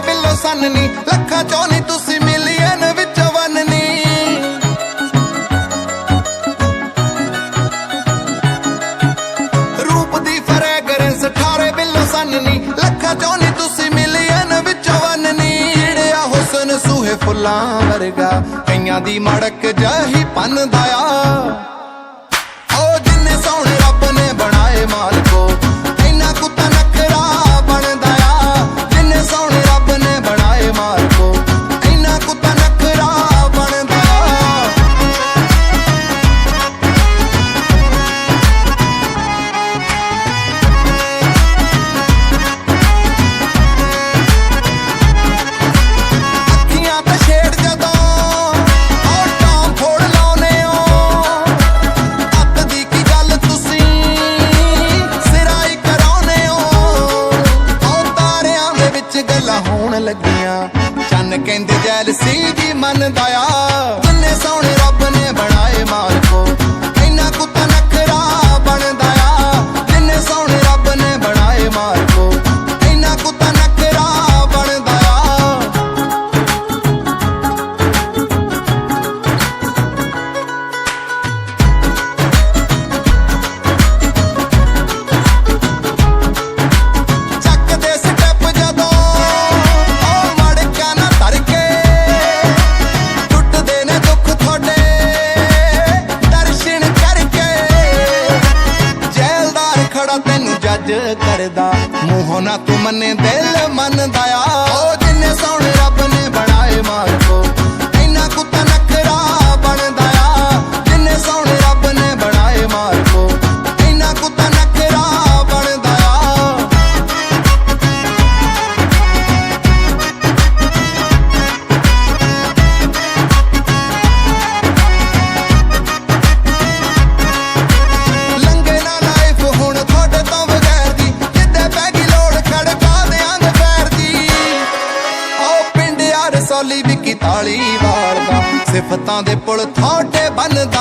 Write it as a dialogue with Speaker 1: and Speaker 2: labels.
Speaker 1: ਬਿੱਲੋ ਸੰਨਣੀ ਲੱਖਾਂ ਚੋਂ ਨਹੀਂ ਤੁਸੀਂ ਮਿਲੀਅਨ ਵਿੱਚ ਵੰਨਣੀ ਰੂਪ ਦੀ ਫਰੈਗਰੈਂਸ 18 ਬਿੱਲੋ ਸੰਨਣੀ ਲੱਖਾਂ ਚੋਂ ਨਹੀਂ ਤੁਸੀਂ ਮਿਲੀਅਨ ਵਿੱਚ ਵੰਨਣੀ ਜਿਹੜਾ ਹੁਸਨ ਸੂਹੇ ਫੁੱਲਾਂ ਵਰਗਾ ਕਈਆਂ ਦੀ ਮੜਕ ਜਹੀ ਪੰਨਦਾ ਆ ਉਹ ਜਿੰਨੇ ਸੋਹਣੇ ਰੱਬ ਨੇ ਬਣਾਏ ਮਾਲਕੋ ਇੰਨਾ ਕੁੱਤਾ ਨਖਰਾ ਬਣਦਾ ਆ ਜਿੰਨੇ ਸੋਹਣੇ ਰੱਬ ਨੇ ਬਣਾਏ ਮਾਲਕੋ ਇੰਨਾ ਕੁੱਤਾ ਨਖਰਾ ਬਣਦਾ ਆ ਅੱਖੀਆਂ ਤੇ ਛੇੜ ਜਦੋਂ ਉਹ ਟਾਮ ਫੋੜ ਲਾਉਨੇ ਹੋ ਅੱਤ ਦੀ ਕੀ ਗੱਲ ਤੁਸੀਂ ਸਿਰਾਈ ਕਰਾਉਨੇ ਹੋ ਉਹ ਤਾਰਿਆਂ ਦੇ ਵਿੱਚ ਗੱਲਾਂ ਹੋਣ ਲੱਗੀਆਂ ਚੰਨ ਕਹਿੰਦੇ ਜੈਲਸੀ ਜੀ ਮੰਨਦਾ ਆ ਜਿੰਨੇ ਸੋਹਣੇ ਰੱਬ ਨੇ ਬਣਾਏ ਮਾਲਕੋ ਇੰਨਾ ਕੁੱਤਾ ਨਖਰਾ ਬਣਦਾ ਆ ਜਿੰਨੇ ਸੋਹਣੇ ਰੱਬ ਨੇ ਬਣਾਏ ਮਾਲਕੋ ਇੰਨਾ ਕੁੱਤਾ ਨਖਰਾ ਬਣਦਾ ਆ ਚੱਕਦੇ ਸਟੈਪ ਜਦੋਂ ਉਹ ਮੜਕਾਂ ਨਾ ਧਰ ਕੇ ਟੁੱਟਦੇ ਨੇ ਦੁੱਖ ਤੁਹਾਡੇ ਦਰਸ਼ਨ ਕਰਕੇ ਜੈਲਦਾਰ ਖੜਾ ਤੈਨੂੰ ਜੱਜ ਕਰਦਾ ਮੂੰਹੋਂ ਨਾ ਤੂੰ ਮੰਨੇ ਦਿਲ ਮੰਨਦਾ ਆ ਉਹ ਜਿੰਨੇ ਸੋਹਣੇ ਰੱਬ ਨੇ ਬਣਾਏ ਮਾਲਕੋ ਇੰਨਾ ਕੁੱਤਾ ਨਖਰਾ ਬਣਦਾ ਆ ਜਿੰਨੇ ਸੋਹਣੇ ਰੱਬ ਨੇ ਬਣਾਏ ਮਾਲਕੋ ਇੰਨਾ ਕੁੱਤਾ ਨਖਰਾ ਬਣਦਾ ਆ ਲੰਘੇ ਨਾ ਲਾਈਫ ਹੁਣ ਤੁਹਾਡੇ ਤੋਂ ਬਗੈਰ ਦੀ ਜਿੱਦੇ ਪੈ ਗਈ ਲੋੜ ਖੜਕਾ ਦਿਆਂਗੇ ਪੈਰ ਦੀ ਉਹ ਪਿੰਡ ਯਾਰ ਸੌਲੀ ਵਿੱਕੀ ਤਾਲੀ ਵਾਲਦਾ ਸਿਫਤਾਂ ਦੇ ਪੁਲ ਤੁਹਾਡੇ ਬੰਨਦਾ